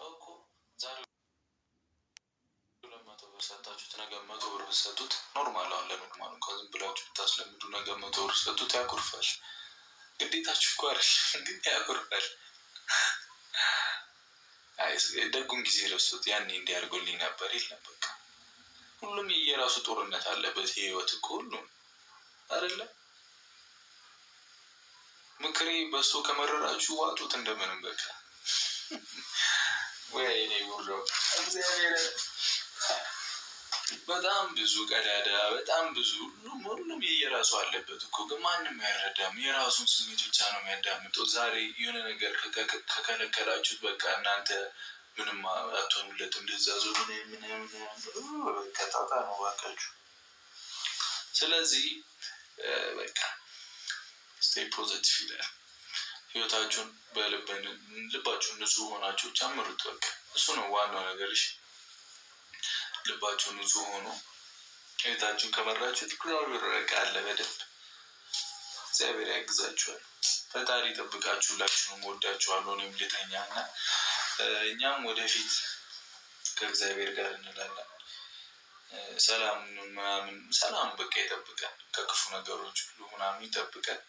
እኮ ዛሬ 200 ብር ሰጣችሁት፣ ነገ 100 ብር ብትሰጡት ኖርማል። አሁን ለኖርማል እንኳ ዝም ብላችሁ ብታስለምዱ ነገ 100 ብር ሰጡት ያኮርፋል። ግዴታችሁ እኮ አይደል? ግን ያኮርፋል። ደጉን ጊዜ ረሱት። ያኔ እንዲያደርጉልኝ ነበር የለም። በቃ ሁሉም የየራሱ ጦርነት አለበት። የህይወት እኮ ሁሉም አይደለ? ምክሬ በስቶ ከመረራችሁ ዋጡት እንደምንም። በቃ ወይኔ ጉሮ እግዚአብሔር በጣም ብዙ ቀዳዳ፣ በጣም ብዙ ሁሉም የየራሱ አለበት እኮ። ግን ማንም አይረዳም። የራሱን ስሜት ብቻ ነው የሚያዳምጠው። ዛሬ የሆነ ነገር ከከለከላችሁት በቃ እናንተ ምንም አትሆኑለትም። እንደዛዙ ከጣጣ ነው ባካችሁ። ስለዚህ በቃ ስቴይ ፖዘቲቭ ይላል። ህይወታችሁን ልባችሁን ንጹህ ሆናችሁ ጨምሩት። በቃ እሱ ነው ዋናው ነገር። እሺ ልባችሁ ንጹህ ሆኖ ህይወታችሁን ከመራችሁት እግዚአብሔር በቃ አለ በደንብ። እግዚአብሔር ያግዛችኋል። ፈጣሪ ይጠብቃችሁ። ሁላችሁንም ወዳችኋለሁ። እኔም ልተኛ እና እኛም ወደፊት ከእግዚአብሔር ጋር እንላለን። ሰላም በቃ ይጠብቃል። ከክፉ ነገሮች ሁሉ ምናምን ይጠብቃል።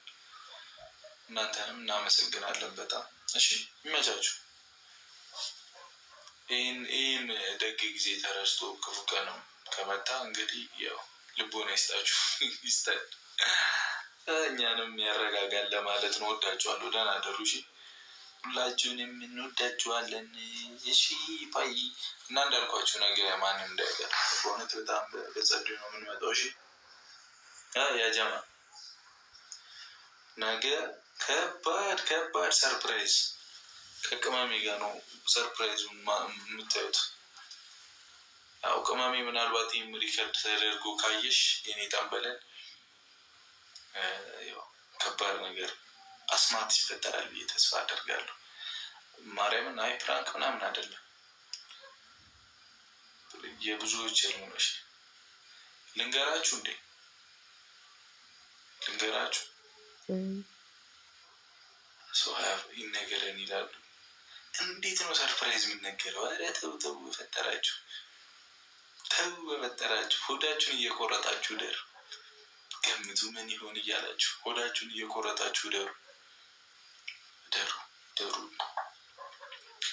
እናንተንም እናመሰግናለን በጣም። እሺ ይመቻችሁ። ይህን ደግ ጊዜ ተረስቶ ክፉ ቀንም ከመጣ እንግዲህ ያው ልቦና ይስጣችሁ ይስጠን፣ እኛንም ያረጋጋል ለማለት ነው። ወዳችኋለሁ። ደህና አደሩ። እሺ ሁላችሁንም እንወዳችኋለን። እሺ ፓይ እና እንዳልኳችሁ ነገ ማንም እንዳይቀር በእውነት በጣም በጸዱ ነው የምንመጣው። እሺ ያጀማ ነገ ከባድ ሰርፕራይዝ ከቅመሜ ጋር ነው ሰርፕራይዙን የምታዩት። ያው ቅመሜ ምናልባት ይህም ሪከርድ ተደርጎ ካየሽ የኔ ጠንበለን ያው ከባድ ነገር አስማት ይፈጠራል ብዬ ተስፋ አደርጋለሁ። ማርያምን አይ ፕራንክ ምናምን አይደለም። የብዙዎች የልሆነች ልንገራችሁ ሰው ይነገረን ይላሉ። እንዴት ነው ሰርፕራይዝ የሚነገረው? ኧረ ተው በፈጠራችሁ፣ ሆዳችሁን እየቆረጣችሁ ደሩ። ገምቱ ምን ይሆን እያላችሁ ሆዳችሁን እየቆረጣችሁ ደሩ።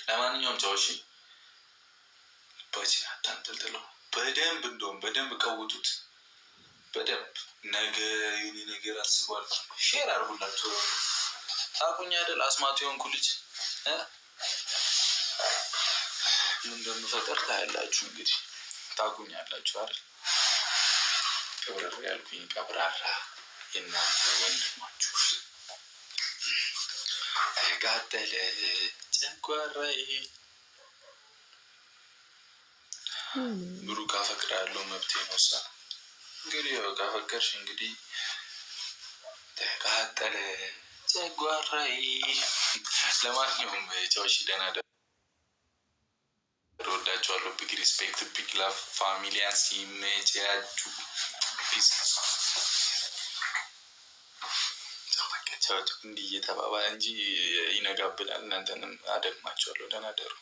ለማንኛውም ቻው። እሺ ልባችን አታንጠልጥለው። በደንብ ቀውጡት። በደንብ ነገ የሆነ ነገር አስቧል። ሼር አድርጉላችሁ። ታቁኛ አይደል? አስማቱ የሆንኩ ልጅ ምን እንደምፈጠር ታያላችሁ። እንግዲህ ታቁኛላችሁ አይደል? ቀብረር ያልኩኝ ቀብራራ የእናንተ ወንድማችሁ ተቃጠለ ጨጓራዬ። ብሩክ አፈቅራለሁ መብቴ ነው። እንግዲህ ካፈቀርሽ እንግዲህ ተቃጠለ ጨጓራዬ። ለማንኛውም ቻው። እሺ ደህና ደሩ። ወዳችኋለሁ። ቢግ ሪስፔክት፣ ቢግ ላቭ። ፋሚሊያን ሲመቻችሁ ፒስ። እንዲህ እየተባባ እንጂ ይነጋብላል። እናንተንም አደግማችኋለሁ። ደህና ደሩ።